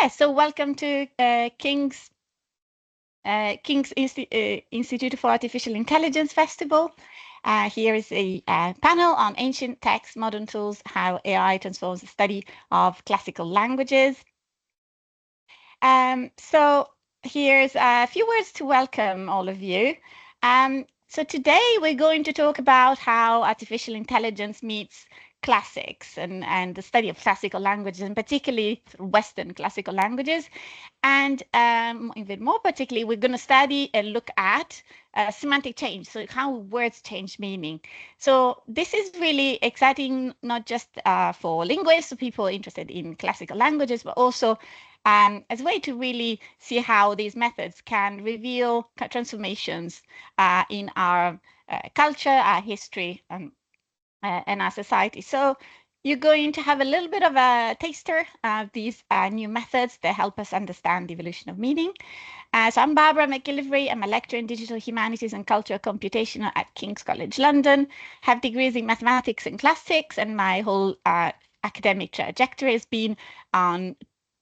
So welcome to King's Institute for Artificial Intelligence Festival. Here is a panel on ancient texts, modern tools, how AI transforms the study of classical languages. So here's a few words to welcome all of you. So today we're going to talk about how artificial intelligence meets classics and the study of classical languages, and particularly Western classical languages. And even more particularly, we're going to study and look at semantic change, so how words change meaning. So this is really exciting, not just for linguists or people interested in classical languages, but also as a way to really see how these methods can reveal transformations in our culture, our history, and our society. So you're going to have a little bit of a taster of these new methods that help us understand the evolution of meaning. So I'm Barbara McGillivray. I'm a lecturer in digital humanities and cultural computation at King's College London, have degrees in mathematics and classics, and my whole academic trajectory has been on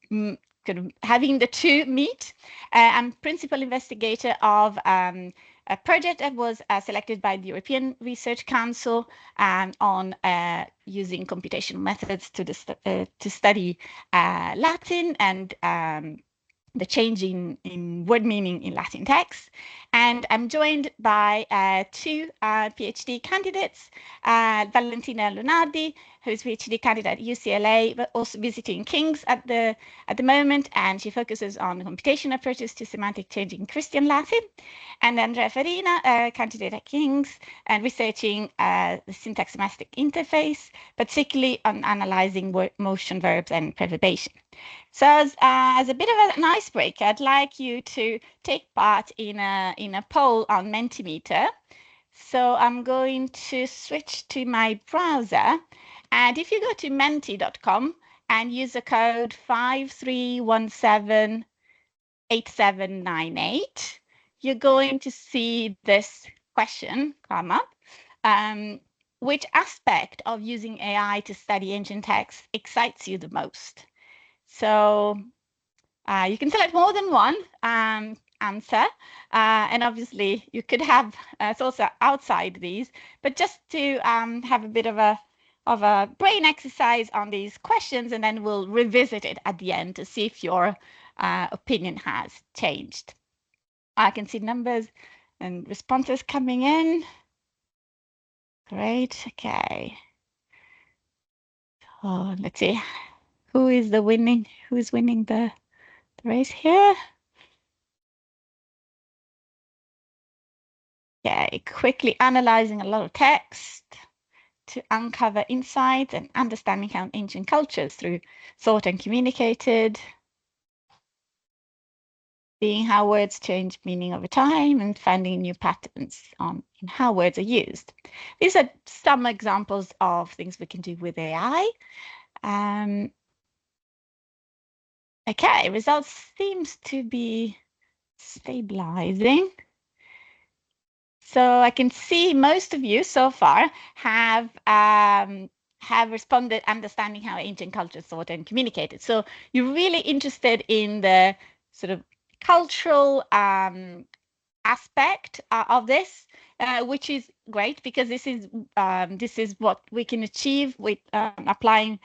kind of having the two meet. I'm principal investigator of a project that was selected by the European Research Council on using computational methods to study Latin and the change in word meaning in Latin texts. And I'm joined by two PhD candidates, Valentina Lunardi, who's PhD candidate at UCLA, but also visiting King's at the moment, and she focuses on computational approaches to semantic change in Christian Latin. And Andrea Farina, a candidate at King's, and researching the syntax-semantic interface, particularly on analyzing motion, verbs, and preverbation. So as a bit of an icebreaker, I'd like you to take part in a poll on Mentimeter. So I'm going to switch to my browser. And if you go to menti.com and use the code 53178798, you're going to see this question come up. Which aspect of using AI to study ancient texts excites you the most? So you can select more than one answer, and obviously you could have it's also outside these, but just to have a bit of a brain exercise on these questions, and then we'll revisit it at the end to see if your opinion has changed. I can see numbers and responses coming in. Great. Okay. So let's see. Who's winning the race here? Okay, quickly analyzing a lot of text to uncover insights and understanding how ancient cultures through thought and communicated, seeing how words change meaning over time, and finding new patterns in how words are used. These are some examples of things we can do with AI. Okay, results seems to be stabilizing. So I can see most of you so far have responded understanding how ancient cultures thought and communicated. So you're really interested in the sort of cultural aspect of this, which is great, because this is what we can achieve with applying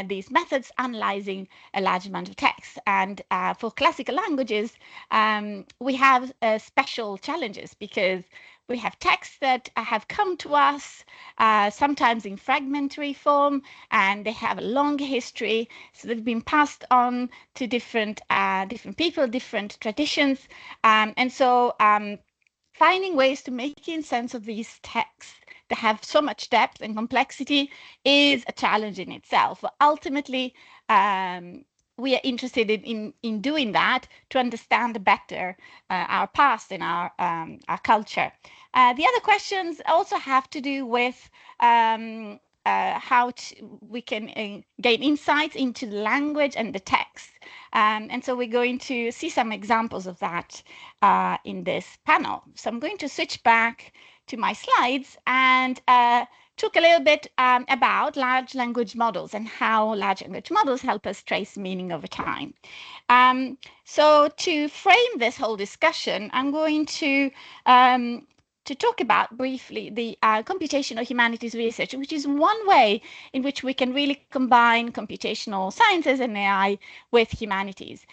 these methods, analyzing a large amount of text. And for classical languages, we have special challenges, because we have texts that have come to us sometimes in fragmentary form, and they have a long history. So they've been passed on to different people, different traditions, and so finding ways to making sense of these texts that have so much depth and complexity is a challenge in itself. But ultimately, we are interested in doing that to understand better our past and our culture. The other questions also have to do with how we can gain insights into the language and the text. And so we're going to see some examples of that in this panel. So I'm going to switch back to my slides and talk a little bit about large language models and how large language models help us trace meaning over time. So to frame this whole discussion, I'm going to talk about briefly the computational humanities research, which is one way in which we can really combine computational sciences and AI with humanities.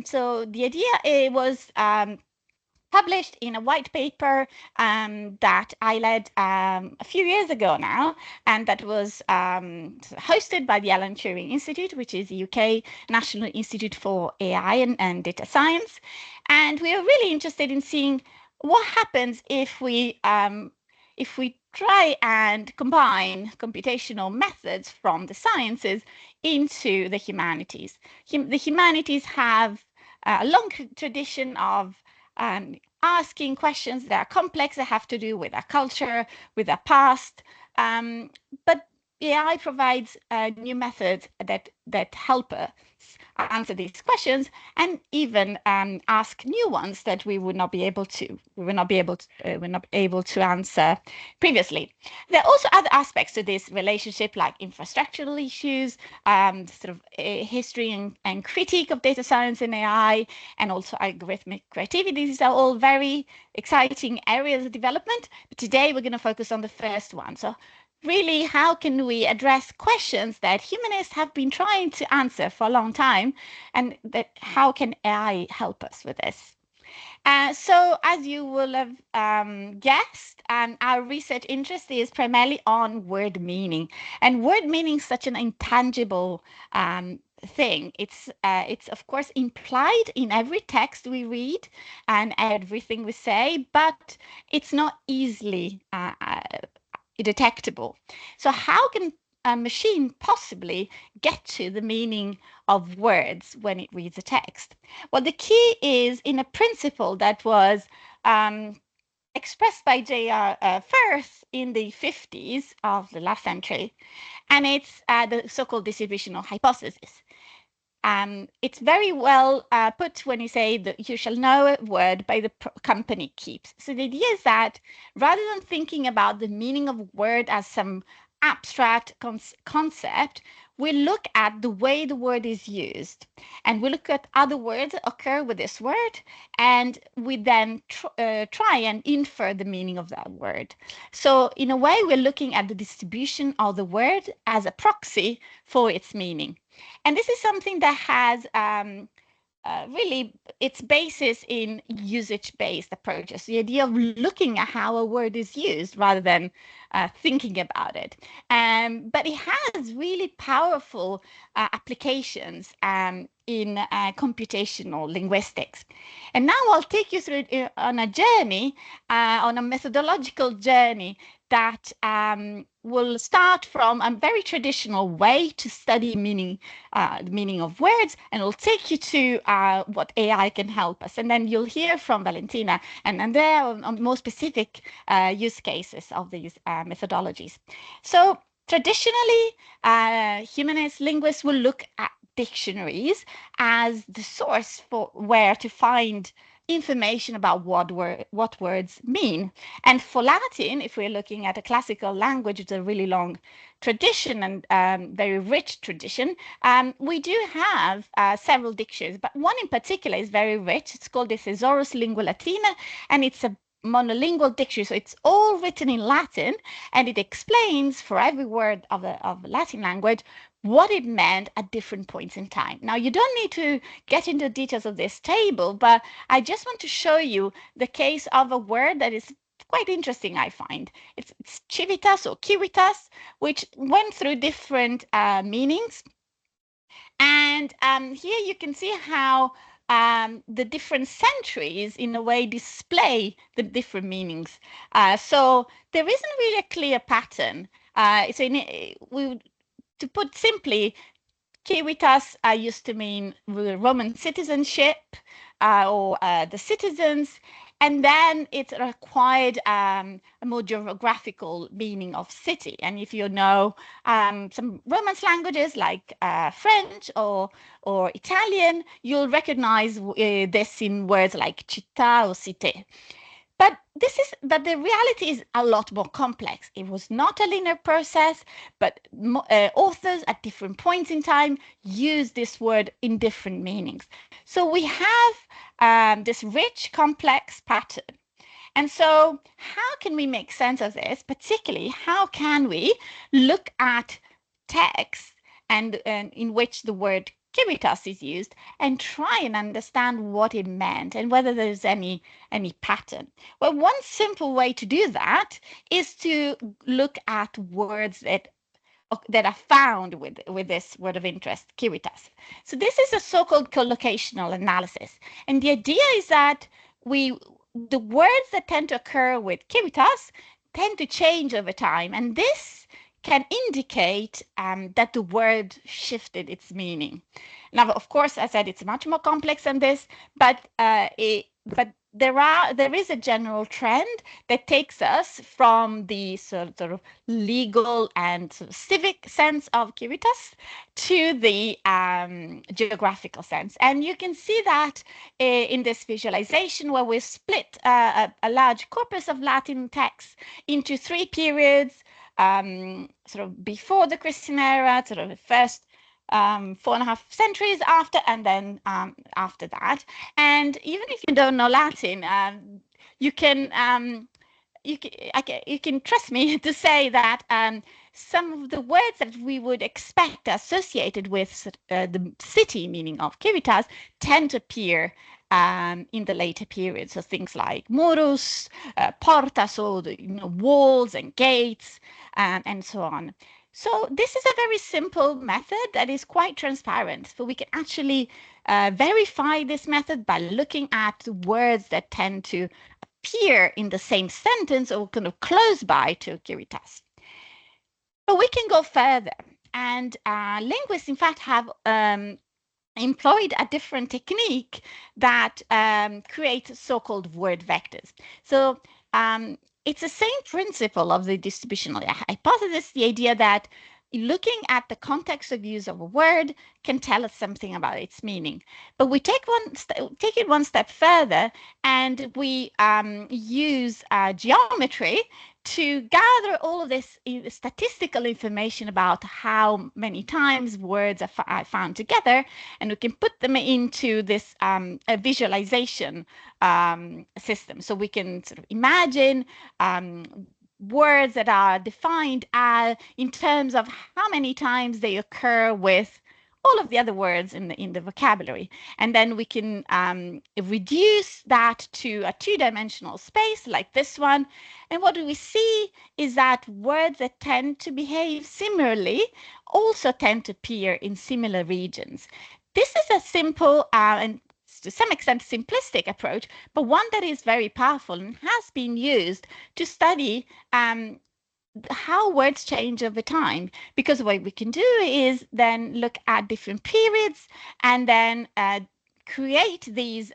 So the idea was published in a white paper that I led a few years ago now, and that was hosted by the Alan Turing Institute, which is the UK National Institute for AI and Data Science. And we are really interested in seeing what happens if we try and combine computational methods from the sciences into the humanities. The humanities have a long tradition of asking questions that are complex, that have to do with our culture, with our past. But AI provides new methods that help us answer these questions and even ask new ones that we would not be able to answer previously. There are also other aspects to this relationship, like infrastructural issues, sort of history and critique of data science and AI, and also algorithmic creativity. These are all very exciting areas of development. But today we're going to focus on the first one. So really, how can we address questions that humanists have been trying to answer for a long time, and how can AI help us with this? So as you will have guessed, our research interest is primarily on word meaning. And word meaning is such an intangible thing. It's of course implied in every text we read and everything we say, but it's not easily detectable. So how can a machine possibly get to the meaning of words when it reads a text? Well, the key is in a principle that was expressed by J.R. Firth in the 50s of the last century, and it's the so-called distributional hypothesis. It's very well put when you say that you shall know a word by the company keeps. So the idea is that rather than thinking about the meaning of a word as some abstract concept, we look at the way the word is used, and we look at other words that occur with this word, and we then try and infer the meaning of that word. So in a way, we're looking at the distribution of the word as a proxy for its meaning. And this is something that has really its basis in usage-based approaches, the idea of looking at how a word is used rather than thinking about it. But it has really powerful applications in computational linguistics. And now I'll take you through on a journey, on a methodological journey that will start from a very traditional way to study meaning, the meaning of words, and will take you to what AI can help us. And then you'll hear from Valentina and Andrea on more specific use cases of these methodologies. So traditionally, humanist linguists will look at dictionaries as the source for where to find information about what words mean. And for Latin, if we're looking at a classical language, it's a really long tradition and very rich tradition. We do have several dictionaries, but one in particular is very rich. It's called the Thesaurus Lingua Latina, and it's a monolingual dictionary. So it's all written in Latin, and it explains for every word of the Latin language what it meant at different points in time. Now, you don't need to get into the details of this table, but I just want to show you the case of a word that is quite interesting, I find. It's civitas or civitas, which went through different meanings. And here you can see how the different centuries, in a way, display the different meanings. So there isn't really a clear pattern. To put simply, civitas used to mean Roman citizenship or the citizens, and then it required a more geographical meaning of city. And if you know some Romance languages like French or Italian, you'll recognize this in words like città or cité. But the reality is a lot more complex. It was not a linear process, but authors at different points in time use this word in different meanings. So we have this rich, complex pattern. And so, how can we make sense of this? Particularly, how can we look at text and in which the word civitas is used and try and understand what it meant and whether there's any pattern? Well, one simple way to do that is to look at words that are found with this word of interest, civitas. So this is a so-called collocational analysis. And the idea is that the words that tend to occur with civitas tend to change over time. And this can indicate that the word shifted its meaning. Now, of course, I said it's much more complex than this, but there is a general trend that takes us from the sort of legal and sort of civic sense of civitas to the geographical sense. And you can see that in this visualization where we split a large corpus of Latin texts into 3 periods, sort of before the Christian era, sort of the first 4.5 centuries after, and then after that. And even if you don't know Latin, you can you can trust me to say that some of the words that we would expect associated with the city meaning of civitas tend to appear in the later periods. So things like murus, porta, so the walls and gates, and so on. So this is a very simple method that is quite transparent. So we can actually verify this method by looking at words that tend to appear in the same sentence or kind of close by to civitas. But we can go further. And linguists, in fact, have employed a different technique that creates so-called word vectors. So it's the same principle of the distributional hypothesis, the idea that looking at the context of use of a word can tell us something about its meaning. But we take it one step further, and we use geometry to gather all of this statistical information about how many times words are found together, and we can put them into this a visualization system. So we can sort of imagine words that are defined in terms of how many times they occur with all of the other words in the vocabulary. And then we can reduce that to a 2-dimensional space like this one. And what we see is that words that tend to behave similarly also tend to appear in similar regions. This is a simple and to some extent simplistic approach, but one that is very powerful and has been used to study how words change over time. Because what we can do is then look at different periods and then create these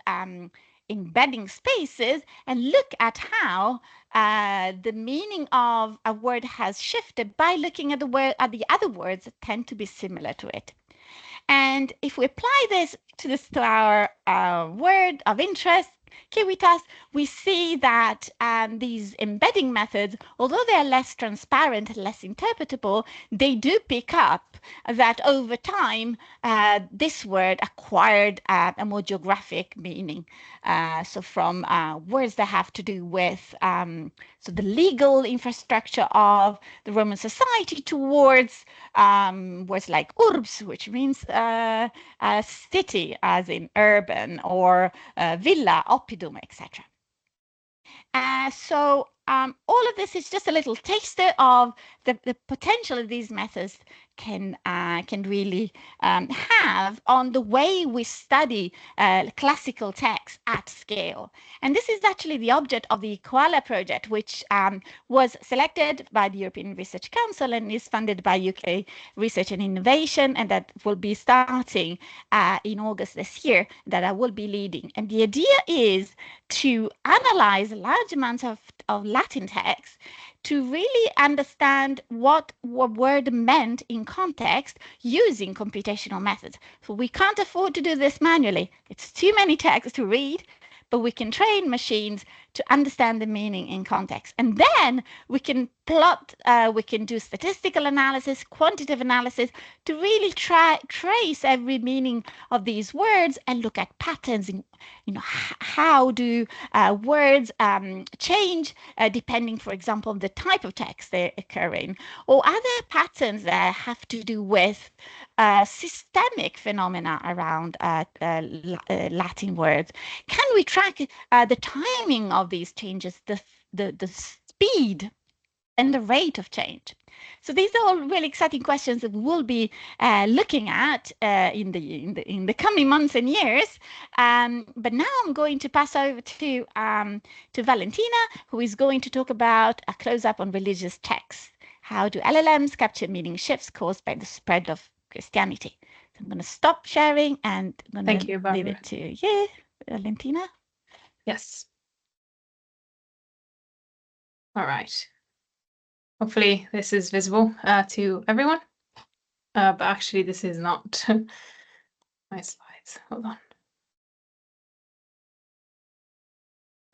embedding spaces and look at how the meaning of a word has shifted by looking at the other words that tend to be similar to it. And if we apply this to our word of interest, civitas, we see that these embedding methods, although they are less transparent, less interpretable, they do pick up that over time, this word acquired a more geographic meaning. So from words that have to do with so the legal infrastructure of the Roman society towards words like urbs, which means city, as in urban, or villa, oppidum, etc. So all of this is just a little taster of the potential that these methods can really have on the way we study classical text at scale. And this is actually the object of the Koala project, which was selected by the European Research Council and is funded by UK Research and Innovation, and that will be starting in August this year, that I will be leading. And the idea is to analyze large amounts of Latin text to really understand what a word meant in context using computational methods. So we can't afford to do this manually. It's too many texts to read, but we can train machines to understand the meaning in context. And then we can plot, we can do statistical analysis, quantitative analysis to really trace every meaning of these words and look at patterns in, how do words change depending, for example, on the type of text they occur in, or other patterns that have to do with systemic phenomena around Latin words. Can we track the timing of these changes, the speed and the rate of change? So these are all really exciting questions that we'll be looking at in the coming months and years. But now I'm going to pass over to Valentina, who is going to talk about a close-up on religious texts. How do LLMs capture meaning shifts caused by the spread of Christianity? So I'm going to stop sharing and I'm going to leave it to you, Valentina. Yes. All right. Hopefully this is visible to everyone. But actually this is not my slides. Hold on.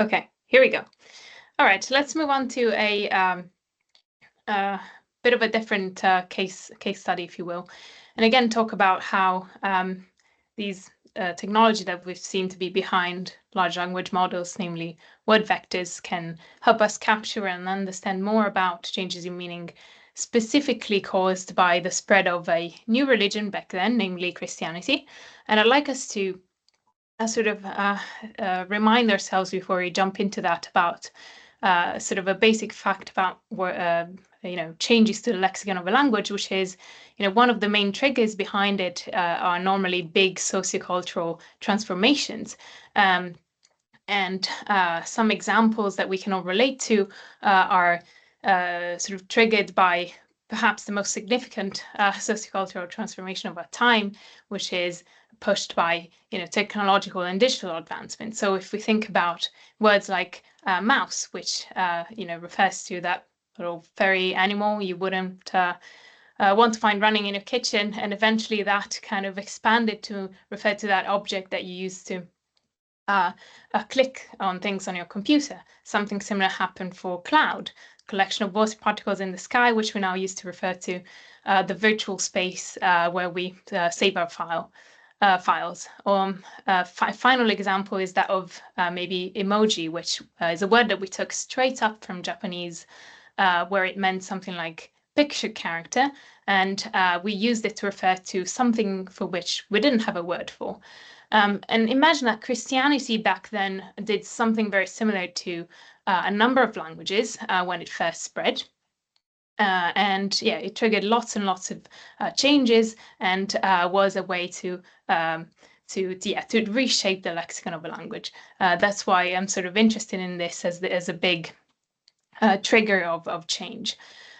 Okay, here we go. All right, let's move on to a bit of a different case study, if you will, and again talk about how these technology that we've seen to be behind large language models, namely word vectors, can help us capture and understand more about changes in meaning specifically caused by the spread of a new religion back then, namely Christianity. And I'd like us to sort of remind ourselves before we jump into that about sort of a basic fact about changes to the lexicon of a language, which is, one of the main triggers behind it are normally big sociocultural transformations. And some examples that we can all relate to are sort of triggered by perhaps the most significant sociocultural transformation of our time, which is pushed by technological and digital advancement. So if we think about words like mouse, which refers to that little furry animal you wouldn't want to find running in your kitchen, and eventually that kind of expanded to refer to that object that you use to click on things on your computer. Something similar happened for cloud, collection of water particles in the sky, which we now use to refer to the virtual space where we save our files. Final example is that of maybe emoji, which is a word that we took straight up from Japanese, where it meant something like picture character, and we used it to refer to something for which we didn't have a word for. And imagine that Christianity back then did something very similar to a number of languages when it first spread. And yeah, it triggered lots and lots of changes, and was a way to reshape the lexicon of a language. That's why I'm sort of interested in this as a big trigger of change.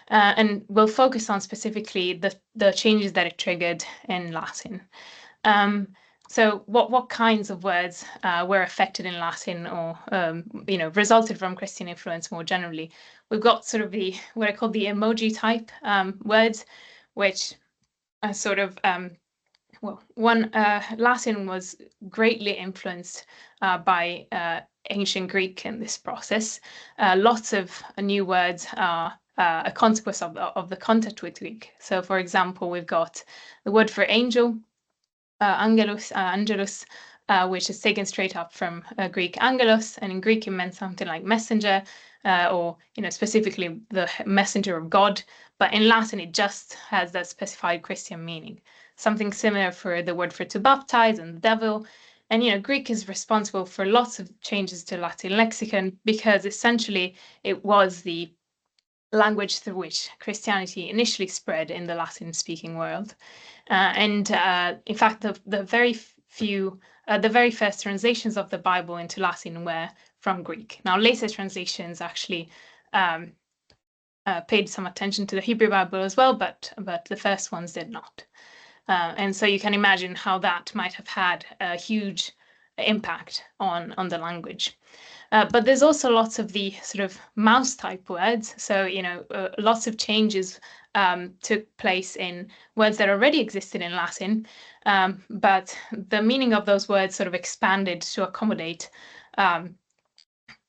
And we'll focus on specifically the changes that it triggered in Latin. So what kinds of words were affected in Latin, or resulted from Christian influence more generally? We've got sort of what I call the emoji type words, which are sort of Latin was greatly influenced by ancient Greek in this process. Lots of new words are a consequence of the contact with Greek. So, for example, we've got the word for angel, angelus, which is taken straight up from Greek angelos, and in Greek it meant something like messenger, or specifically the messenger of God. But in Latin it just has that specified Christian meaning. Something similar for the word for to baptize and the devil. And Greek is responsible for lots of changes to Latin lexicon, because essentially it was the language through which Christianity initially spread in the Latin-speaking world. And in fact, the very first translations of the Bible into Latin were from Greek. Now, later translations actually paid some attention to the Hebrew Bible as well, but the first ones did not. And so you can imagine how that might have had a huge impact on the language. But there's also lots of the sort of mouse type words. So, lots of changes took place in words that already existed in Latin, but the meaning of those words sort of expanded to accommodate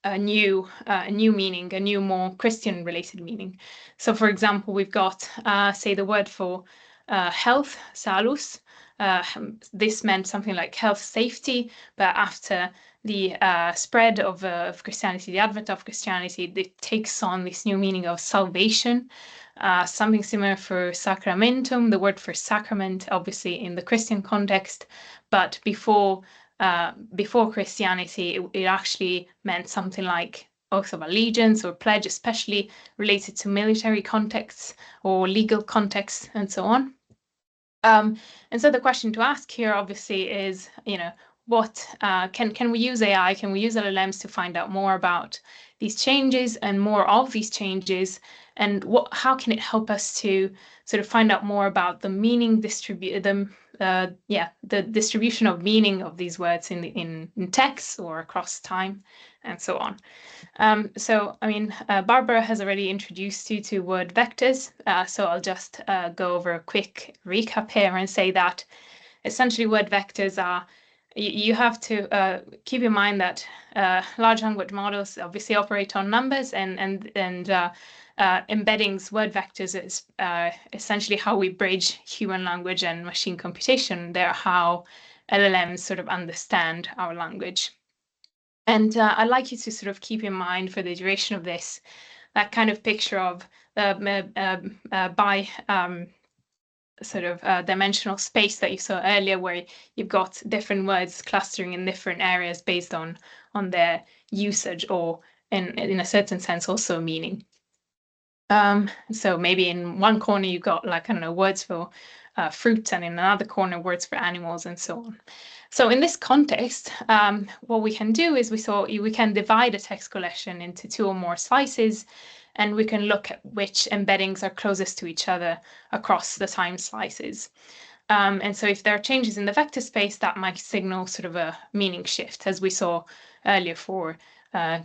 a new meaning, a new, more Christian-related meaning. So, for example, we've got, say, the word for health, salus. This meant something like health, safety, but after the spread of Christianity, the advent of Christianity, it takes on this new meaning of salvation. Something similar for sacramentum, the word for sacrament, obviously in the Christian context, but before Christianity, it actually meant something like oath of allegiance or pledge, especially related to military contexts or legal contexts and so on. And so the question to ask here, obviously, is, what can we use AI? Can we use LLMs to find out more about these changes and more of these changes? And how can it help us to sort of find out more about the meaning the distribution of meaning of these words in text or across time, and so on. So, I mean, Barbara has already introduced you to word vectors, so I'll just go over a quick recap here and say that essentially word vectors are, you have to keep in mind that large language models obviously operate on numbers, and embeddings, word vectors is essentially how we bridge human language and machine computation. They're how LLMs sort of understand our language. And I'd like you to sort of keep in mind for the duration of this, that kind of picture of sort of dimensional space that you saw earlier, where you've got different words clustering in different areas based on their usage, or in a certain sense also meaning. So maybe in one corner you've got, like, I don't know, words for fruits, and in another corner words for animals, and so on. So in this context, what we can do is we can divide a text collection into two or more slices, and we can look at which embeddings are closest to each other across the time slices. And so if there are changes in the vector space, that might signal sort of a meaning shift, as we saw earlier for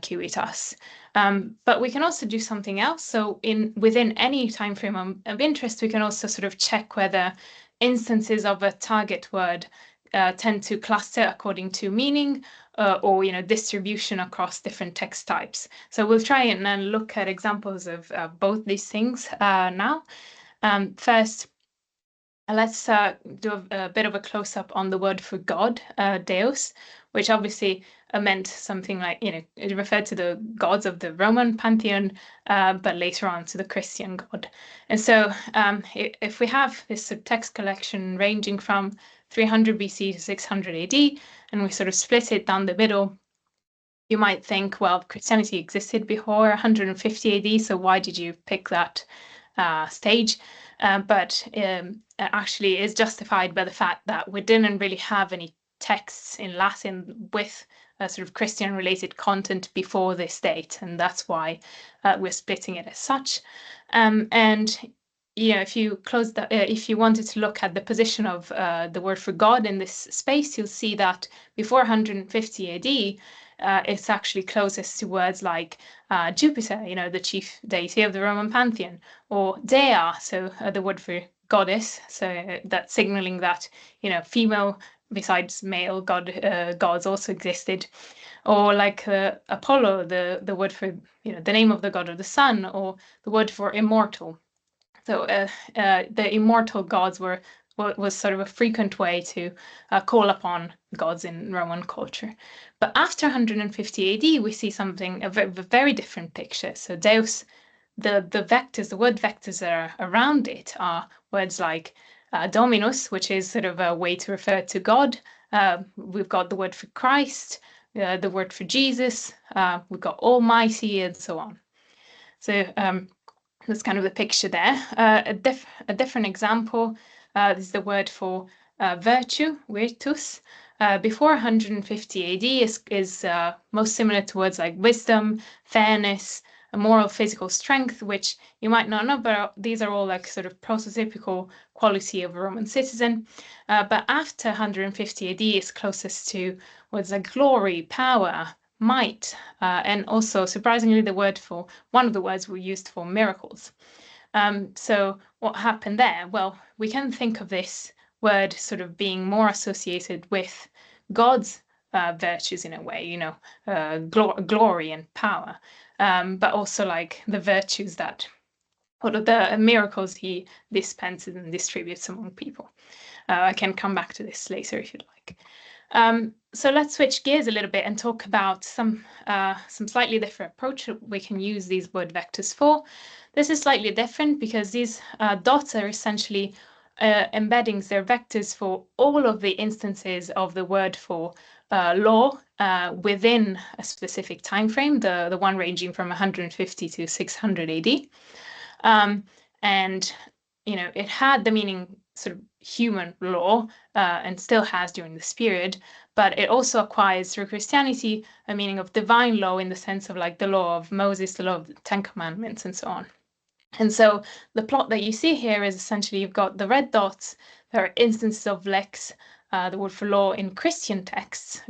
Civitas. But we can also do something else. So within any time frame of interest, we can also sort of check whether instances of a target word tend to cluster according to meaning, or distribution across different text types. So we'll try and then look at examples of both these things now. First, let's do a bit of a close-up on the word for God, Deus, which obviously meant something like, it referred to the gods of the Roman pantheon, but later on to the Christian God. And so if we have this sort of text collection ranging from 300 BC to 600 AD, and we sort of split it down the middle, you might think, well, Christianity existed before 150 AD, so why did you pick that stage? But actually is justified by the fact that we didn't really have any texts in Latin with sort of Christian-related content before this date, and that's why we're splitting it as such. And if you wanted to look at the position of the word for God in this space, you'll see that before 150 AD, it's actually closest to words like Jupiter, the chief deity of the Roman pantheon, or Dea, so the word for goddess, so that's signaling that female besides male gods also existed, or like Apollo, the word for the name of the god of the sun, or the word for immortal. So the immortal gods was sort of a frequent way to call upon gods in Roman culture. But after 150 AD, we see a very different picture. So Deus, the word vectors that are around it are words like Dominus, which is sort of a way to refer to God. We've got the word for Christ, the word for Jesus, we've got Almighty, and so on. So that's kind of the picture there. A different example is the word for virtue, virtus. Before 150 AD is most similar to words like wisdom, fairness, moral physical strength, which you might not know, but these are all like sort of prototypical quality of a Roman citizen. But after 150 AD is closest to words like glory, power, might, and also surprisingly one of the words we used for miracles. So what happened there? Well, we can think of this word sort of being more associated with gods virtues in a way, you know, glory and power, but also like the virtues that, or the miracles he dispenses and distributes among people. I can come back to this later if you'd like. So let's switch gears a little bit and talk about some slightly different approach we can use these word vectors for. This is slightly different because these dots are essentially embeddings. They're vectors for all of the instances of the word for law within a specific time frame, the one ranging from 150 to 600 AD. And you know, it had the meaning sort of human law and still has during this period, but it also acquires through Christianity a meaning of divine law in the sense of like the law of Moses, the law of the Ten Commandments, and so on. And so the plot that you see here is essentially you've got the red dots. There are instances of lex, the word for law, in Christian texts,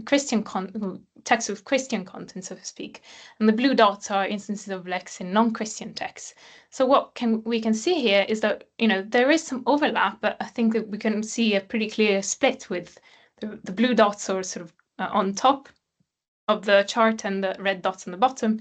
texts with Christian content, so to speak. And the blue dots are instances of lex in non-Christian texts. So what we can see here is that, you know, there is some overlap, but I think that we can see a pretty clear split with the blue dots are sort of on top of the chart and the red dots on the bottom.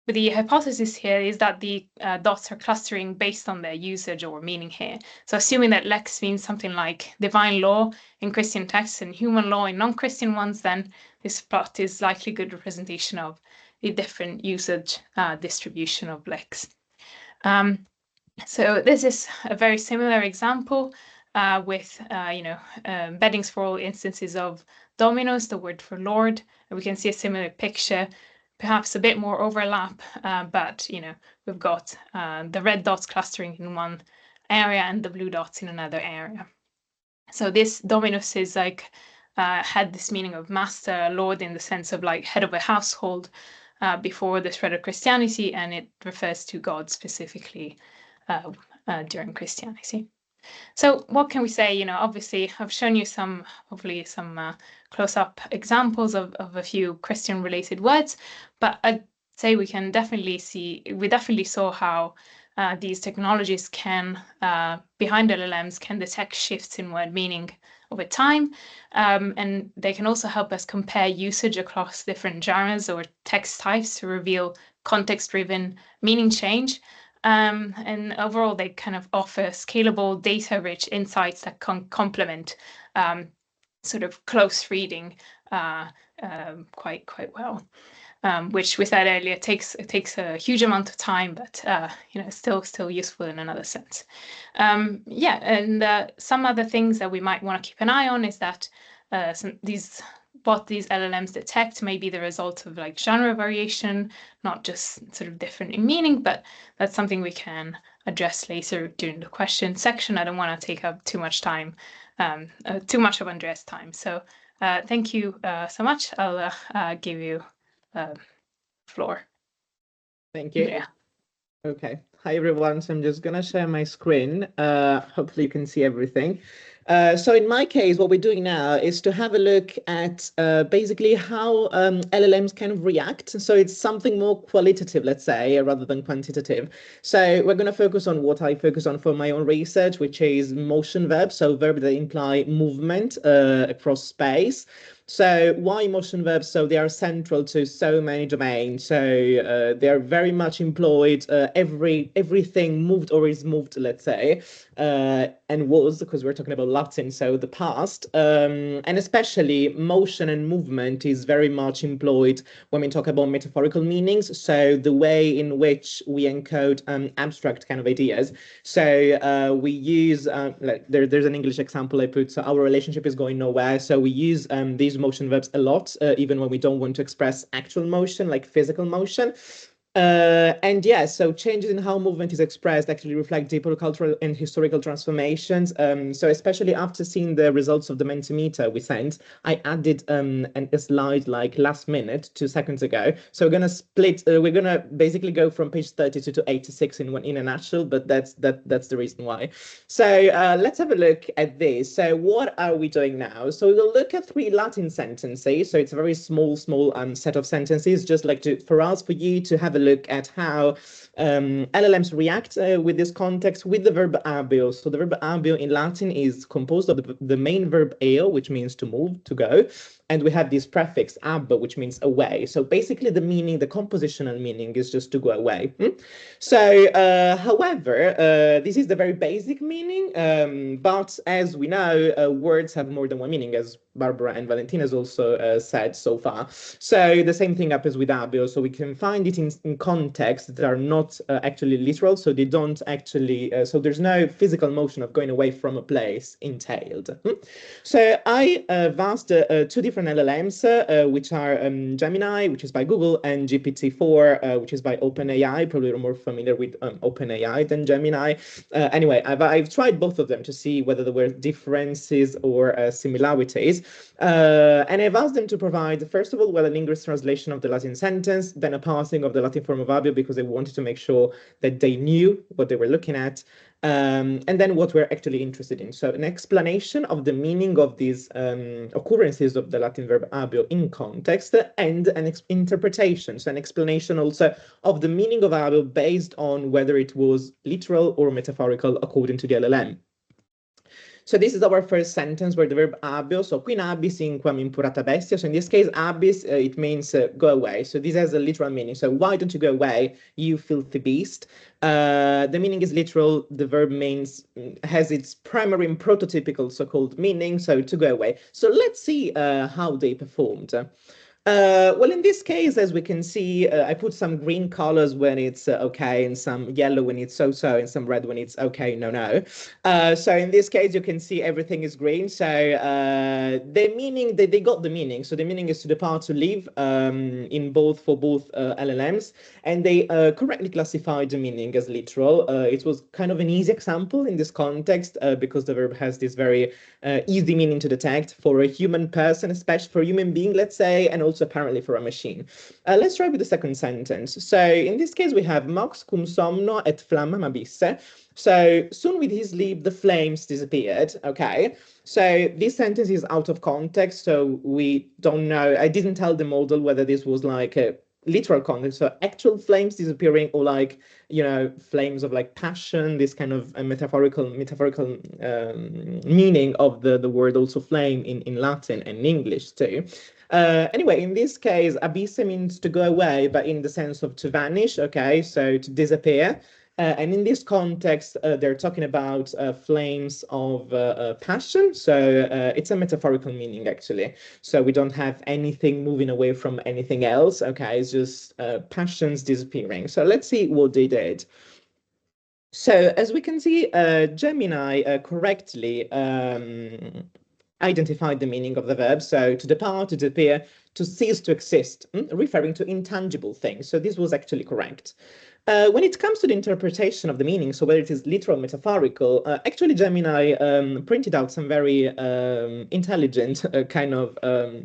But the hypothesis here is that the dots are clustering based on their usage or meaning here. So assuming that lex means something like divine law in Christian texts and human law in non-Christian ones, then this plot is likely a good representation of the different usage distribution of lex. So this is a very similar example with embeddings for all instances of dominus, the word for Lord. And we can see a similar picture, perhaps a bit more overlap, but you know, we've got the red dots clustering in one area and the blue dots in another area. So this dominus is like had this meaning of master, lord, in the sense of like head of a household before the spread of Christianity, and it refers to God specifically during Christianity. So what can we say? You know, obviously I've shown you hopefully some close-up examples of a few Christian-related words, but I'd say we definitely saw how these technologies can, behind LLMs, can detect shifts in word meaning over time, and they can also help us compare usage across different genres or text types to reveal context-driven meaning change. And overall, they kind of offer scalable, data-rich insights that can complement sort of close reading quite well. Which we said earlier it takes a huge amount of time, but you know, still useful in another sense. Yeah, and some other things that we might want to keep an eye on is that what these LLMs detect may be the result of like genre variation, not just sort of different in meaning, but that's something we can address later during the question section. I don't want to take up too much time, too much of Andrea's time. So thank you so much. I'll give you floor. Thank you. Yeah. Okay. Hi, everyone. So I'm just going to share my screen. Hopefully you can see everything. So in my case, what we're doing now is to have a look at basically how LLMs can react. So it's something more qualitative, let's say, rather than quantitative. So we're going to focus on what I focus on for my own research, which is motion verbs. So verbs that imply movement across space. So why motion verbs? So they are central to so many domains. So they are very much employed. Everything moved or is moved, let's say, and was, because we're talking about Latin, so the past. And especially motion and movement is very much employed when we talk about metaphorical meanings. So the way in which we encode abstract kind of ideas. So we use, there's an English example I put, so our relationship is going nowhere. So we use these motion verbs a lot, even when we don't want to express actual motion, like physical motion. And yeah, so changes in how movement is expressed actually reflect deeper cultural and historical transformations. So especially after seeing the results of the Mentimeter we sent, I added a slide like last minute, 2 seconds ago. So we're gonna split. We're gonna basically go from page 32 to 86 in a nutshell, but that's the reason why. So let's have a look at this. So what are we doing now? So we'll look at 3 Latin sentences. So it's a very small set of sentences, just like for you to have a look at how LLMs react with this context with the verb abio. So the verb abio in Latin is composed of the main verb eo, which means to move, to go, and we have this prefix ab, which means away. So basically the meaning, the compositional meaning is just to go away. So, however, this is the very basic meaning, but as we know, words have more than one meaning, as Barbara and Valentina has also said so far. So the same thing happens with abio. So we can find it in contexts that are not actually literal. So they don't actually, so there's no physical motion of going away from a place entailed. So I have asked two different LLMs, which are Gemini, which is by Google, and GPT-4, which is by OpenAI. Probably you're more familiar with OpenAI than Gemini. Anyway, I've tried both of them to see whether there were differences or similarities. And I've asked them to provide, first of all, well, an English translation of the Latin sentence, then a parsing of the Latin form of abio, because they wanted to make sure that they knew what they were looking at. And then what we're actually interested in. So an explanation of the meaning of these occurrences of the Latin verb abio in context, and an interpretation, so an explanation also of the meaning of abio based on whether it was literal or metaphorical according to the LLM. So this is our first sentence where the verb abio, so quin abis inquam impurata bestia. So in this case, abis, it means go away. So this has a literal meaning. So why don't you go away, you filthy beast? The meaning is literal. The verb means, has its primary and prototypical so-called meaning, so to go away. So let's see how they performed. Well, in this case, as we can see, I put some green colors when it's okay, and some yellow when it's so-so, and some red when it's okay, no. So in this case, you can see everything is green. So the meaning, they got the meaning. So the meaning is to depart, to leave, for both LLMs, and they correctly classified the meaning as literal. It was kind of an easy example in this context because the verb has this very easy meaning to detect for a human person, especially for a human being, let's say, and also apparently for a machine. Let's try with the second sentence. So in this case, we have mox cum somno et flammam abisse. So soon with his sleep, the flames disappeared. Okay. So this sentence is out of context. So we don't know. I didn't tell the model whether this was like a literal context, so actual flames disappearing, or like, you know, flames of like passion, this kind of metaphorical meaning of the word also flame in Latin and English too. Anyway, in this case, abisse means to go away, but in the sense of to vanish, okay, so to disappear. And in this context, they're talking about flames of passion. So it's a metaphorical meaning, actually. So we don't have anything moving away from anything else. Okay, it's just passions disappearing. So let's see what they did. So as we can see, Gemini correctly identified the meaning of the verb. So to depart, to disappear, to cease to exist, referring to intangible things. So this was actually correct. When it comes to the interpretation of the meaning, so whether it is literal or metaphorical, actually Gemini printed out some very intelligent kind of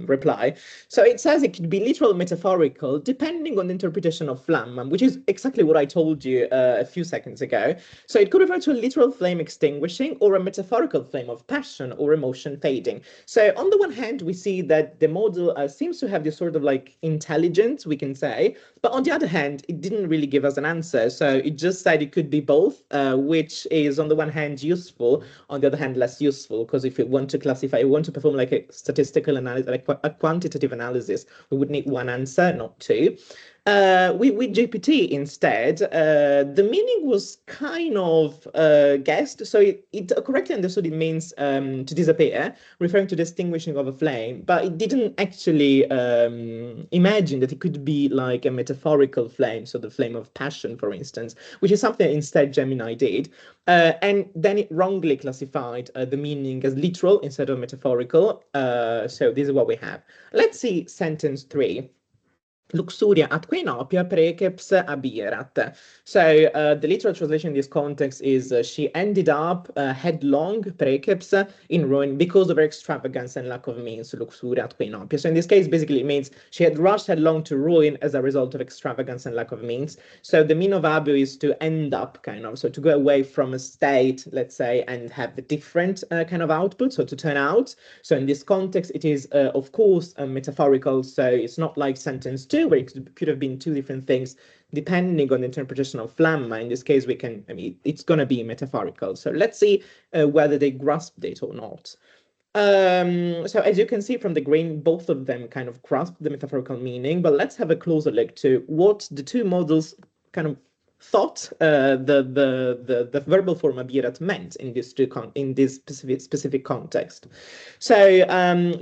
reply. So it says it could be literal or metaphorical, depending on the interpretation of flammam, which is exactly what I told you a few seconds ago. So it could refer to a literal flame extinguishing, or a metaphorical flame of passion or emotion fading. So on the one hand, we see that the model seems to have this sort of like intelligence, we can say, but on the other hand, it didn't really give us an answer. So it just said it could be both, which is on the one hand useful, on the other hand less useful, because if you want to classify, you want to perform like a statistical analysis, like a quantitative analysis, we would need one answer, not two. With GPT instead, the meaning was kind of guessed. So it correctly understood it means to disappear, referring to distinguishing of a flame, but it didn't actually imagine that it could be like a metaphorical flame, so the flame of passion, for instance, which is something instead Gemini did. And then it wrongly classified the meaning as literal instead of metaphorical. So this is what we have. Let's see sentence 3. Luxuria atque inopia praeceps abierat. So the literal translation in this context is she ended up headlong, praeceps, in ruin because of her extravagance and lack of means, luxuria atque inopia. So in this case, basically it means she had rushed headlong to ruin as a result of extravagance and lack of means. So the mean of abio is to end up, kind of, so to go away from a state, let's say, and have a different kind of output, so to turn out. So in this context, it is, of course, metaphorical, so it's not like sentence 2, 2, where it could have been 2 different things, depending on the interpretation of Flamma. In this case, we can, I mean, it's going to be metaphorical. So let's see whether they grasped it or not. So as you can see from the green, both of them kind of grasp the metaphorical meaning, but let's have a closer look to what the 2 models kind of thought the verbal form abirat meant in this specific context. So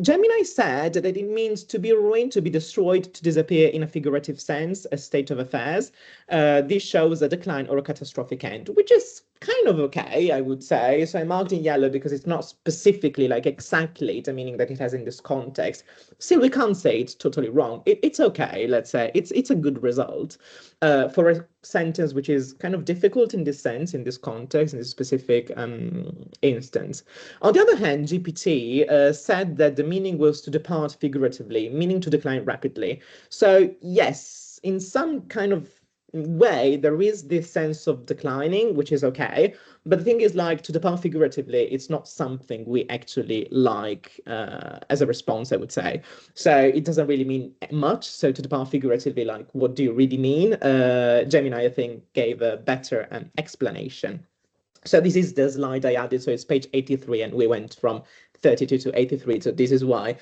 Gemini said that it means to be ruined, to be destroyed, to disappear in a figurative sense, a state of affairs. This shows a decline or a catastrophic end, which is kind of okay, I would say. So I marked in yellow because it's not specifically like exactly the meaning that it has in this context. Still, we can't say it's totally wrong. It's okay, let's say. It's a good result for a sentence which is kind of difficult in this sense, in this context, in this specific instance. On the other hand, GPT said that the meaning was to depart figuratively, meaning to decline rapidly. So yes, in some kind of way, there is this sense of declining, which is okay. But the thing is, like, to depart figuratively, it's not something we actually like as a response, I would say. So it doesn't really mean much. So to depart figuratively, like, what do you really mean? Gemini, I think, gave a better explanation. So this is the slide I added. So it's page 83, and we went from 32 to 83. So this is why.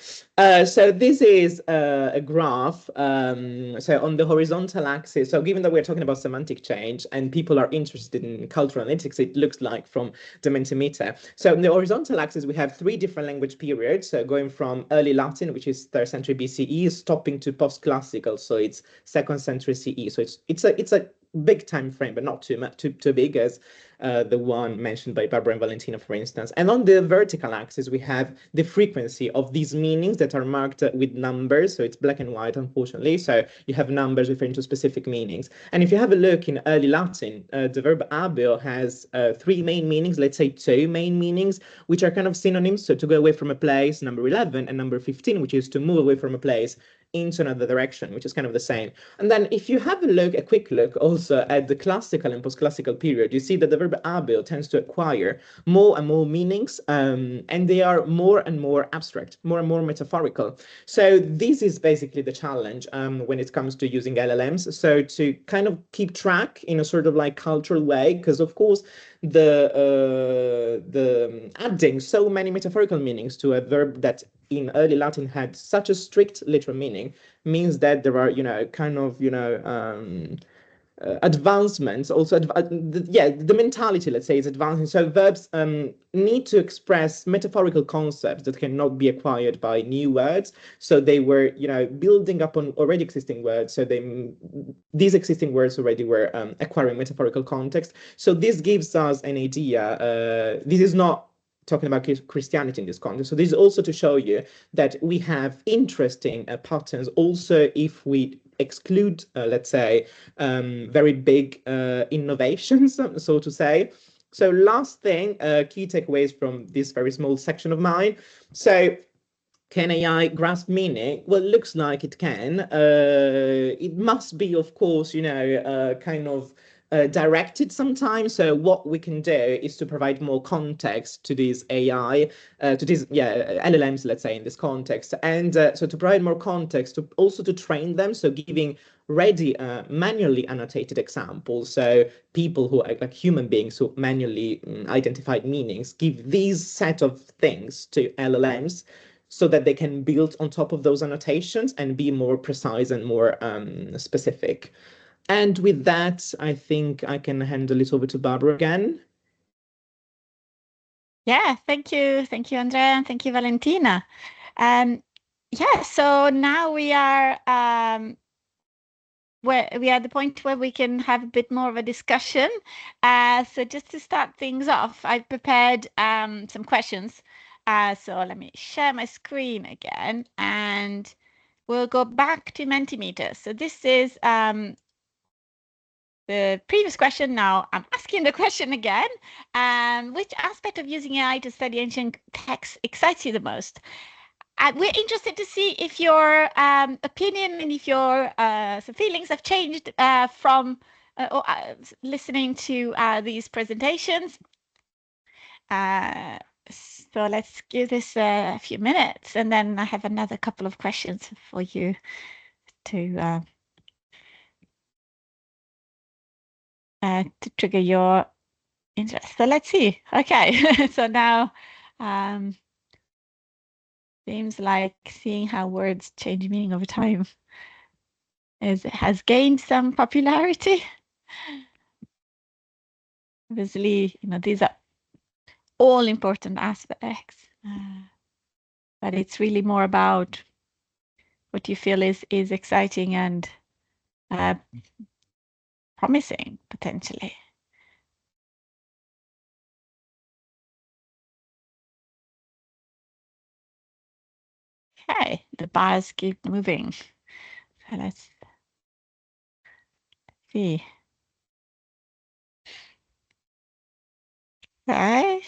So this is a graph. So on the horizontal axis, so given that we're talking about semantic change and people are interested in cultural analytics, it looks like from the Mentimeter. So on the horizontal axis, we have 3 different language periods. So going from early Latin, which is 3rd century BCE, stopping to post-classical. So it's 2nd century CE. So it's a big time frame, but not too big as the one mentioned by Barbara and Valentina, for instance. And on the vertical axis, we have the frequency of these meanings that are marked with numbers. So it's black and white, unfortunately. So you have numbers referring to specific meanings. And if you have a look in early Latin, the verb habeo has 3 main meanings, let's say 2 main meanings, which are kind of synonyms. So to go away from a place, number 11, and number 15, which is to move away from a place into another direction, which is kind of the same. And then if you have a quick look also at the classical and post-classical period, you see that the verb habeo tends to acquire more and more meanings, and they are more and more abstract, more and more metaphorical. So this is basically the challenge when it comes to using LLMs. So to kind of keep track in a sort of like cultural way, because of course the adding so many metaphorical meanings to a verb that in early Latin had such a strict literal meaning means that there are, advancements also. The mentality, let's say, is advancing. So verbs need to express metaphorical concepts that cannot be acquired by new words. So they were, building up on already existing words. So these existing words already were acquiring metaphorical context. So this gives us an idea. This is not talking about Christianity in this context. So this is also to show you that we have interesting patterns also if we exclude, let's say, very big innovations, so to say. So last thing, key takeaways from this very small section of mine. So can AI grasp meaning? Well, it looks like it can. It must be, of course, kind of directed sometimes. So what we can do is to provide more context to these AI, to these LLMs, let's say, in this context. And so to provide more context, also to train them, so giving ready manually annotated examples. So people who are like human beings who manually identified meanings, give these set of things to LLMs so that they can build on top of those annotations and be more precise and more specific. And with that, I think I can hand it over to Barbara again. Yeah, thank you. Thank you, Andrea, and thank you, Valentina. So now we are at the point where we can have a bit more of a discussion. So just to start things off, I've prepared some questions. So let me share my screen again, and we'll go back to Mentimeter. So this is the previous question. Now I'm asking the question again. Which aspect of using AI to study ancient texts excites you the most? We're interested to see if your opinion and if your feelings have changed from listening to these presentations. So let's give this a few minutes, and then I have another couple of questions for you to trigger your interest. So let's see. Okay, so now seems like seeing how words change meaning over time has gained some popularity. Obviously, these are all important aspects, but it's really more about what you feel is exciting and promising potentially. Okay, the bars keep moving. So let's see. Okay.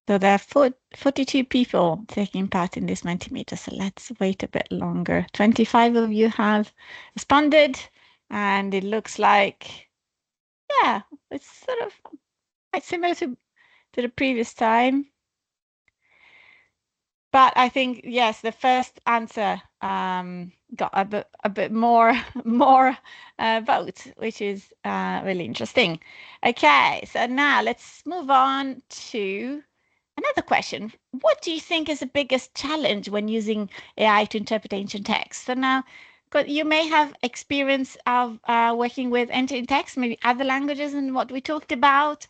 So there are 42 people taking part in this Mentimeter. So let's wait a bit longer. 25 of you have responded, and it looks like, yeah, it's sort of quite similar to the previous time. But I think, yes, the first answer got a bit more votes, which is really interesting. Okay, so now let's move on to another question. What do you think is the biggest challenge when using AI to interpret ancient texts? So now, you may have experience of working with ancient texts, maybe other languages and what we talked about.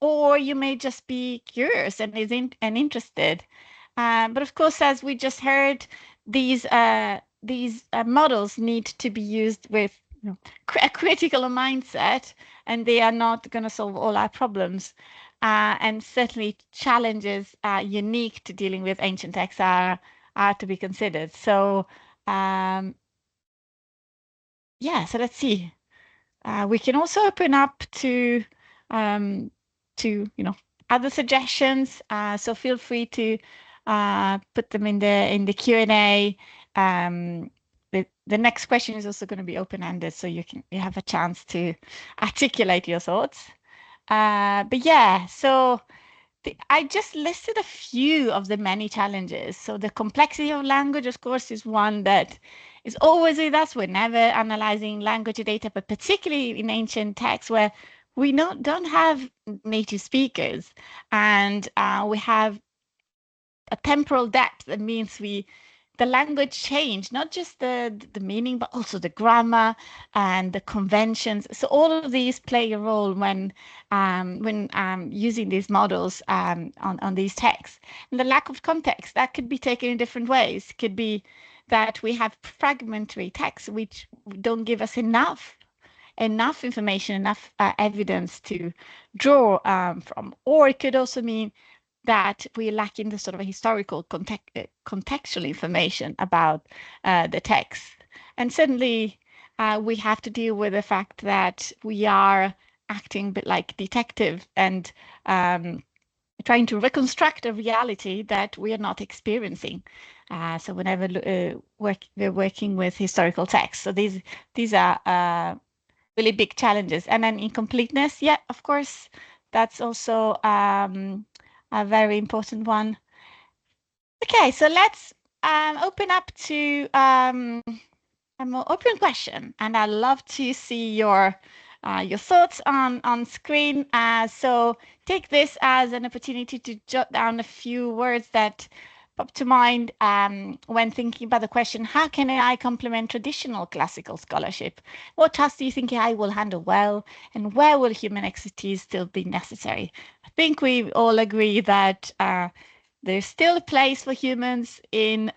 Or you may just be curious and interested. But of course, as we just heard, these models need to be used with a critical mindset, and they are not going to solve all our problems. And certainly, challenges unique to dealing with ancient texts are to be considered. So, yeah. So let's see. We can also open up to other suggestions. So feel free to put them in the Q&A. The next question is also going to be open-ended, so you have a chance to articulate your thoughts. But yeah, so I just listed a few of the many challenges. So the complexity of language, of course, is one that is always with us. We're never analyzing language data, but particularly in ancient texts where we don't have native speakers, and we have a temporal depth. That means the language change, not just the meaning, but also the grammar and the conventions. So all of these play a role when using these models on these texts. And the lack of context, that could be taken in different ways. It could be that we have fragmentary texts which don't give us enough information, enough evidence to draw from. Or it could also mean that we lack in the sort of a historical contextual information about the text. And certainly we have to deal with the fact that we are acting a bit like detective and trying to reconstruct a reality that we are not experiencing. So whenever we're working with historical texts. So these are really big challenges. And then incompleteness, yeah, of course, that's also a very important one. Okay, so let's open up to a more open question, and I'd love to see your thoughts on screen. So take this as an opportunity to jot down a few words that pop to mind when thinking about the question, how can AI complement traditional classical scholarship? What tasks do you think AI will handle well, and where will human expertise still be necessary? I think we all agree that there's still a place for humans in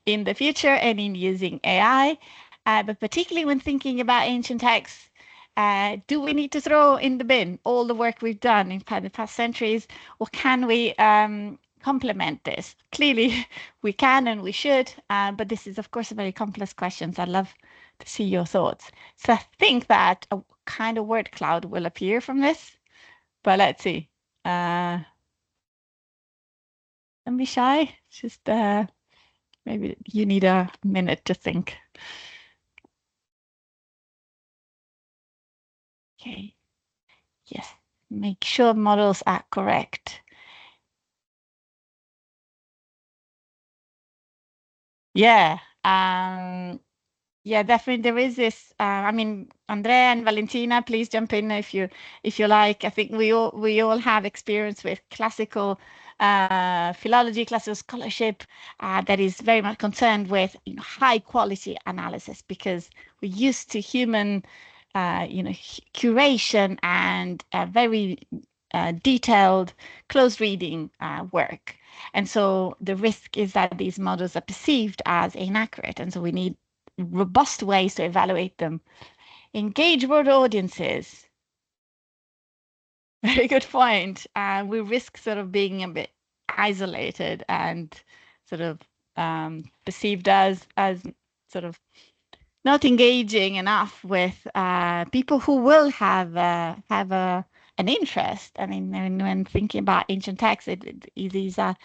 in the future and in using AI, but particularly when thinking about ancient texts, do we need to throw in the bin all the work we've done in the past centuries, or can we complement this? Clearly, we can and we should, but this is, of course, a very complex question. So I'd love to see your thoughts. So I think that a kind of word cloud will appear from this, but let's see. Don't be shy. Just maybe you need a minute to think. Okay. Yes. Make sure models are correct. Yeah. Yeah, definitely there is this. I mean, Andrea and Valentina, please jump in if you like. I think we all have experience with classical philology, classical scholarship that is very much concerned with high quality analysis because we're used to human curation and very detailed close reading work. And so the risk is that these models are perceived as inaccurate. And so we need robust ways to evaluate them. Engage broad audiences. Very good point. We risk sort of being a bit isolated and sort of perceived as sort of not engaging enough with people who will have an interest. I mean, when thinking about ancient texts, these are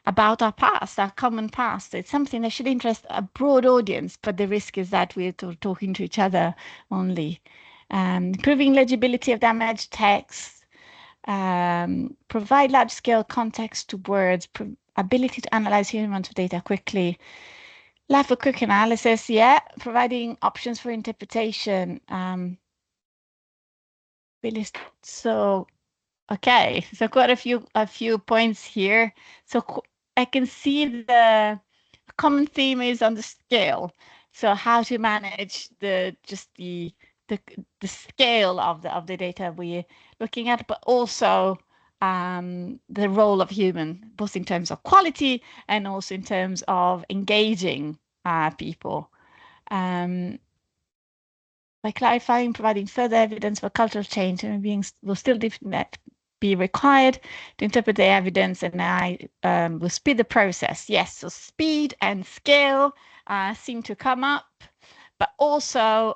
about our past, our common past. It's something that should interest a broad audience, but the risk is that we're talking to each other only. Improving legibility of damaged text, provide large-scale context to words, ability to analyze human data quickly, life of quick analysis, yeah, providing options for interpretation. So okay, so quite a few points here. So I can see the common theme is on the scale. So how to manage the scale of the data we're looking at, but also the role of human, both in terms of quality and also in terms of engaging people. By clarifying, providing further evidence for cultural change, human beings will still be required to interpret the evidence, and I will speed the process. Yes, so speed and scale seem to come up, but also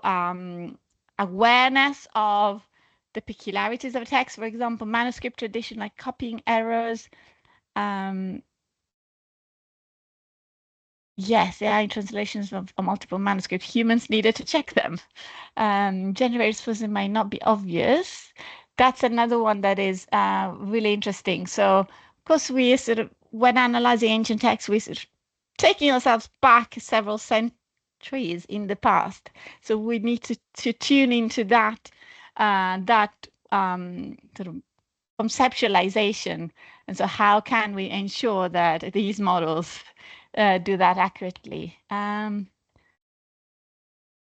awareness of the peculiarities of text, for example, manuscript tradition, like copying errors. Yes, AI translations of multiple manuscripts. Humans needed to check them. Generators first might not be obvious. That's another one that is really interesting. So, of course, we sort of, when analyzing ancient texts, we sort of taking ourselves back several centuries in the past. So we need to tune into that sort of conceptualization. And so how can we ensure that these models do that accurately?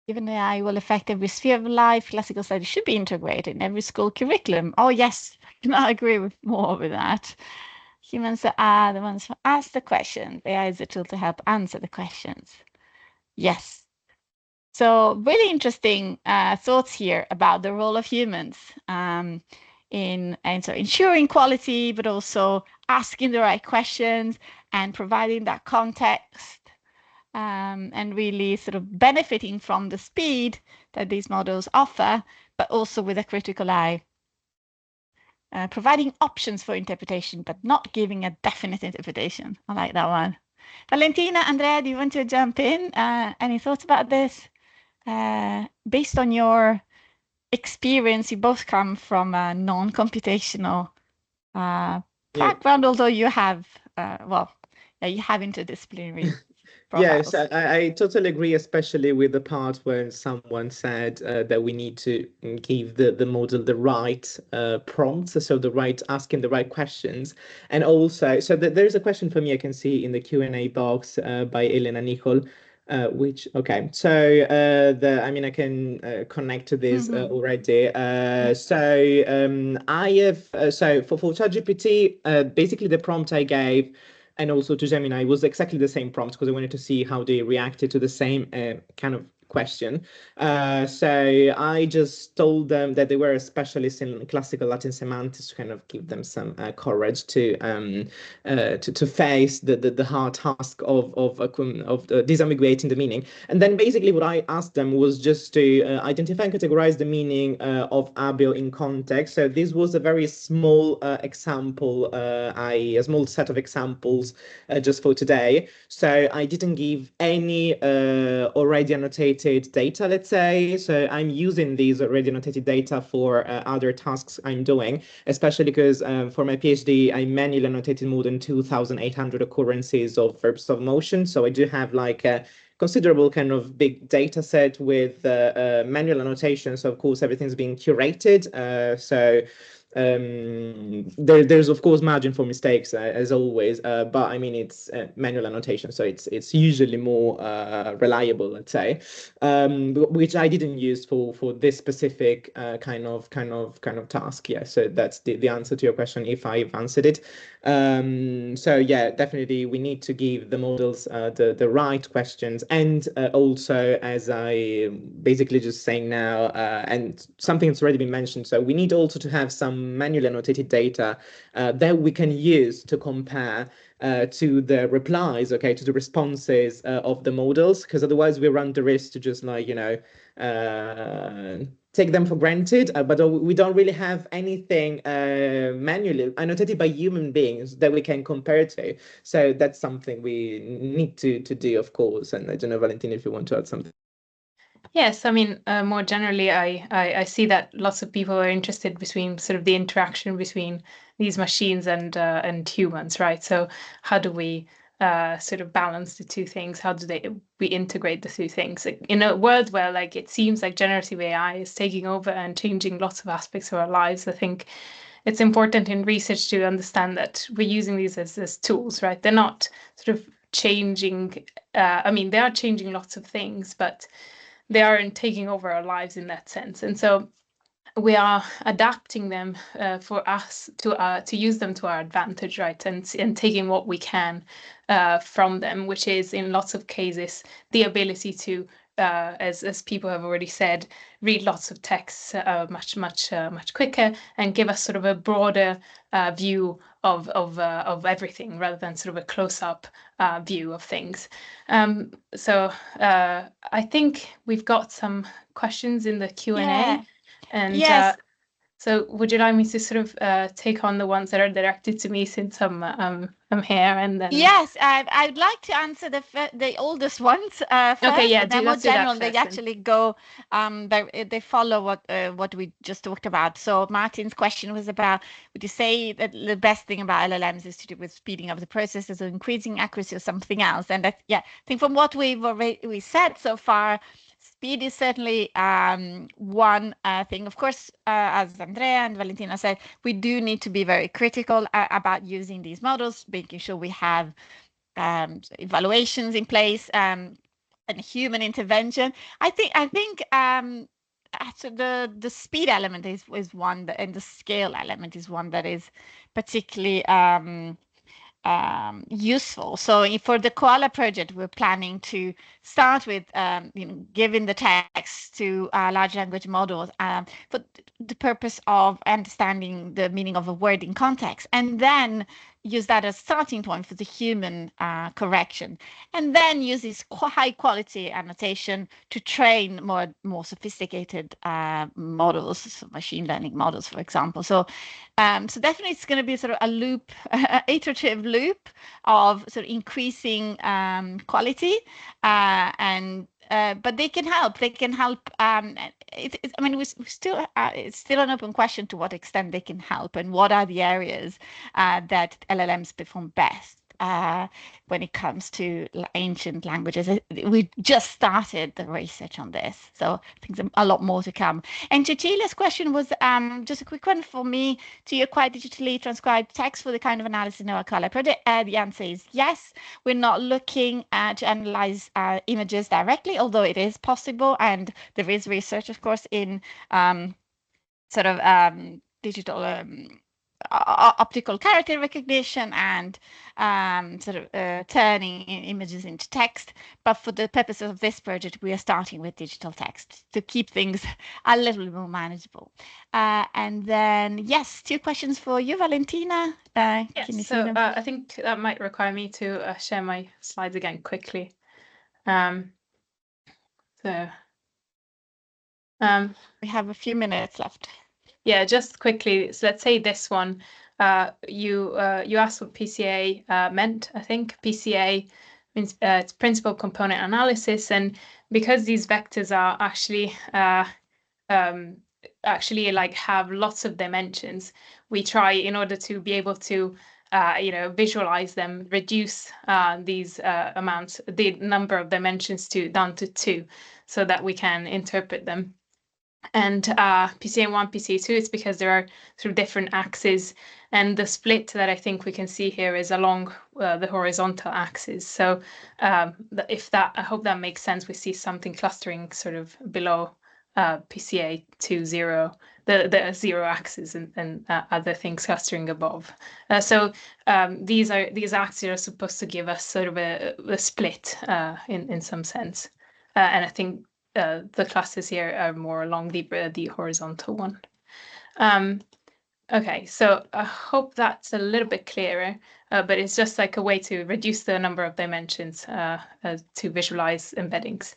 Given AI will affect every sphere of life, classical studies should be integrated in every school curriculum. Oh, yes, I agree with more with that. Humans are the ones who ask the questions. AI is a tool to help answer the questions. Yes. So really interesting thoughts here about the role of humans so ensuring quality, but also asking the right questions and providing that context. And really sort of benefiting from the speed that these models offer, but also with a critical eye. Providing options for interpretation, but not giving a definite interpretation. I like that one. Valentina, Andrea, do you want to jump in? Any thoughts about this? Based on your experience, you both come from a non-computational background, although you have, you have interdisciplinary profiles. Yes, I totally agree, especially with the part where someone said that we need to give the model the right prompts, so asking the right questions. And also, so there's a question for me I can see in the Q&A box by Elena Nicol. Okay, so I can connect to this already. I have for ChatGPT, basically the prompt I gave, and also to Gemini, was exactly the same prompt because I wanted to see how they reacted to the same kind of question. So I just told them that they were a specialist in classical Latin semantics to kind of give them some courage to face the hard task of disambiguating the meaning. And then basically what I asked them was just to identify and categorize the meaning of abio in context. So this was a very small example, a small set of examples just for today. So I didn't give any already annotated annotated data, let's say. So I'm using these already annotated data for other tasks I'm doing, especially because for my PhD, I manually annotated more than 2,800 occurrences of verbs of motion. So I do have like a considerable kind of big data set with manual annotations. So of course, everything's being curated. There's of course margin for mistakes as always, but I mean it's manual annotation, so it's usually more reliable, let's say, which I didn't use for this specific kind of task. Yeah, so that's the answer to your question, if I've answered it. So yeah, definitely we need to give the models the right questions, and also, as I basically just saying now, and something that's already been mentioned, so we need also to have some manually annotated data that we can use to compare to the replies, okay, to the responses of the models, because otherwise we run the risk to just like, take them for granted, but we don't really have anything manually annotated by human beings that we can compare to. So that's something we need to do, of course. And I don't know, Valentina, if you want to add something. Yes, I mean, more generally, I see that lots of people are interested between sort of the interaction between these machines and humans, right? So how do we sort of balance the two things? How do we integrate the two things? In a world where like it seems like generative AI is taking over and changing lots of aspects of our lives, I think it's important in research to understand that we're using these as tools, right? They're not sort of changing. I mean, they are changing lots of things, but they aren't taking over our lives in that sense. And so we are adapting them for us to use them to our advantage, right? And taking what we can from them, which is in lots of cases the ability to, as people have already said, read lots of texts much quicker and give us sort of a broader view of everything rather than sort of a close-up view of things. So I think we've got some questions in the Q&A. Yeah. And Yes. so would you like me to sort of take on the ones that are directed to me since I'm here, and then Yes, I'd like to answer the oldest ones first, Okay, yeah, and then more let's do that general. They first then. actually go, they follow what we just talked about. So Martin's question was about, would you say that the best thing about LLMs is to do with speeding up the processes or increasing accuracy or something else? And that, yeah, I think from what we said so far, speed is certainly one thing. Of course, as Andrea and Valentina said, we do need to be very critical about using these models, making sure we have evaluations in place and human intervention. I think so the speed element is one that, and the scale element is one that is particularly useful. So for the Koala project, we're planning to start with giving the text to large language models for the purpose of understanding the meaning of a word in context, and then use that as starting point for the human correction, and then use this high quality annotation to train more sophisticated models, so machine learning models, for example. So definitely it's going to be sort of a loop, iterative loop of sort of increasing quality, but they can help. They can help. I mean, we still it's still an open question to what extent they can help and what are the areas that LLMs perform best. When it comes to ancient languages, we just started the research on this, so I think there's a lot more to come. And Cecilia's question was just a quick one for me. Do you acquire digitally transcribed text for the kind of analysis in our Koala project? The answer is yes. We're not looking to analyze images directly, although it is possible, and there is research, of course, in sort of digital optical character recognition and sort of turning images into text. But for the purposes of this project, we are starting with digital text to keep things a little more manageable. And then, yes, 2 questions for you, Valentina. Yes, can you see so them? I think that might require me to share my slides again quickly. We have a few minutes left. Yeah, just quickly. So let's say this one. You asked what PCA meant. I think PCA it's principal component analysis. And because these vectors are actually like have lots of dimensions, we try, in order to be able to visualize them, reduce these amounts, the number of dimensions down to 2, so that we can interpret them. And PCA1, PCA2, it's because there are sort of different axes, and the split that I think we can see here is along the horizontal axis. So I hope that makes sense. We see something clustering sort of below PCA2 0, the 0 axis, and other things clustering above. So these axes are supposed to give us sort of a split in some sense. And I think the clusters here are more along the horizontal one. Okay, so I hope that's a little bit clearer, but it's just like a way to reduce the number of dimensions to visualize embeddings.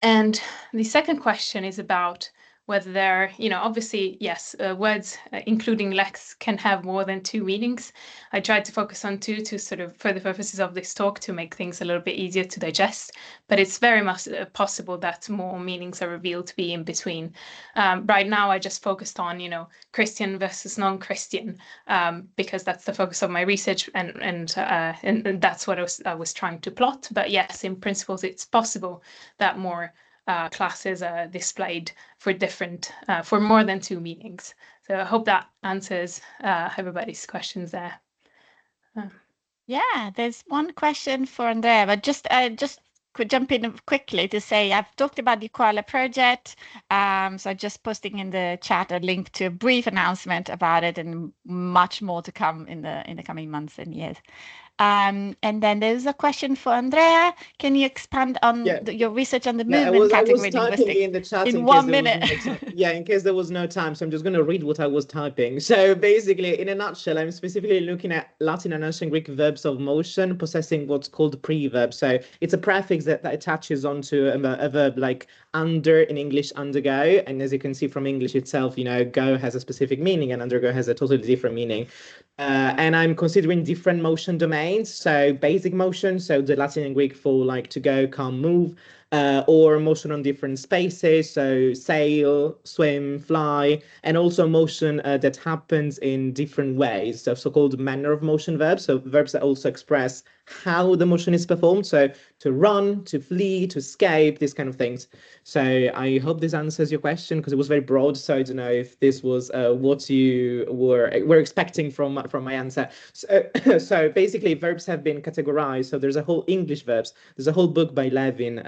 And the second question is about whether they're, obviously, yes, words, including lex, can have more than 2 meanings. I tried to focus on 2 to sort of, for the purposes of this talk, to make things a little bit easier to digest, but it's very much possible that more meanings are revealed to be in between. Right now, I just focused on, Christian versus non-Christian, because that's the focus of my research, and that's what I was trying to plot. But yes, in principle, it's possible that more classes are displayed for more than 2 meanings. So I hope that answers everybody's questions there. Yeah, there's one question for Andrea, but just could jump in quickly to say I've talked about the Koala project, so just posting in the chat a link to a brief announcement about it, and much more to come in the coming months and years. And then there's a question for Andrea. Can you expand on your research on the movement category linguistics in the chat in 1 minute? In case there was no time, so I'm just going to read what I was typing. So basically, in a nutshell, I'm specifically looking at Latin and ancient Greek verbs of motion possessing what's called preverb. So it's a prefix that attaches onto a verb, like under in English, undergo. And as you can see from English itself, go has a specific meaning and undergo has a totally different meaning. And I'm considering different motion domains. So basic motion, so the Latin and Greek for like to go, come, move, or motion on different spaces, so sail, swim, fly, and also motion that happens in different ways, so so-called manner of motion verbs, so verbs that also express how the motion is performed, so to run, to flee, to escape, these kind of things. So I hope this answers your question, because it was very broad, so I don't know if this was what you were expecting from my answer. So basically verbs have been categorized, so there's a whole English verbs, there's a whole book by Levin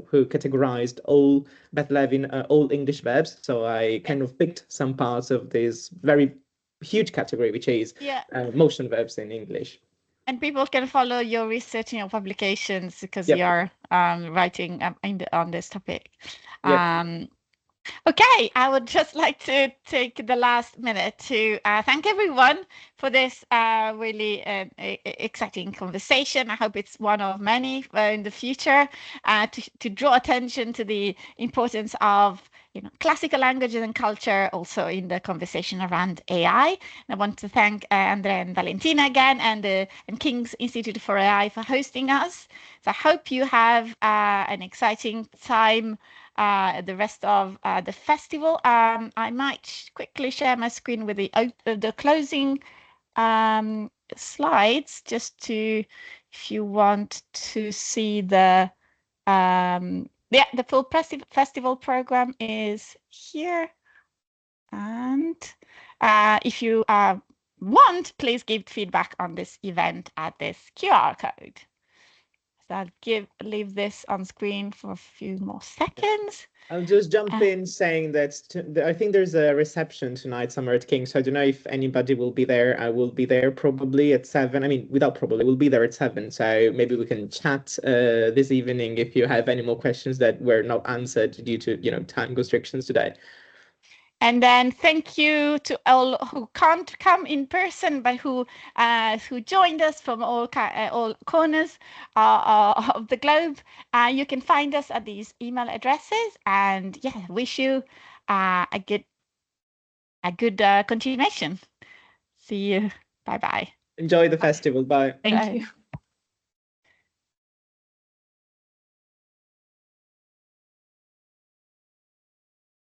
who categorized all English verbs, so I kind of picked some parts of this very huge category, which is motion verbs in English. And people can follow your research in your publications, because you are writing on this topic. Okay, I would just like to take the last minute to thank everyone for this really exciting conversation. I hope it's one of many in the future to draw attention to the importance of classical languages and culture also in the conversation around AI. And I want to thank Andrea and Valentina again, and King's Institute for AI for hosting us. So I hope you have an exciting time the rest of the festival. I might quickly share my screen with the closing slides, just to, if you want to see the full festival program is here. And if you want, please give feedback on this event at this QR code. So I'll leave this on screen for a few more seconds. I'll just jump in saying that I think there's a reception tonight somewhere at King, so I don't know if anybody will be there. I will be there probably at 7. I mean, without probably, we'll be there at 7. So maybe we can chat this evening if you have any more questions that were not answered due to time constrictions today. And then thank you to all who can't come in person, but who joined us from all corners of the globe. You can find us at these email addresses, and wish you a good continuation. See you. Bye-bye. Enjoy the festival. Bye. Thank you.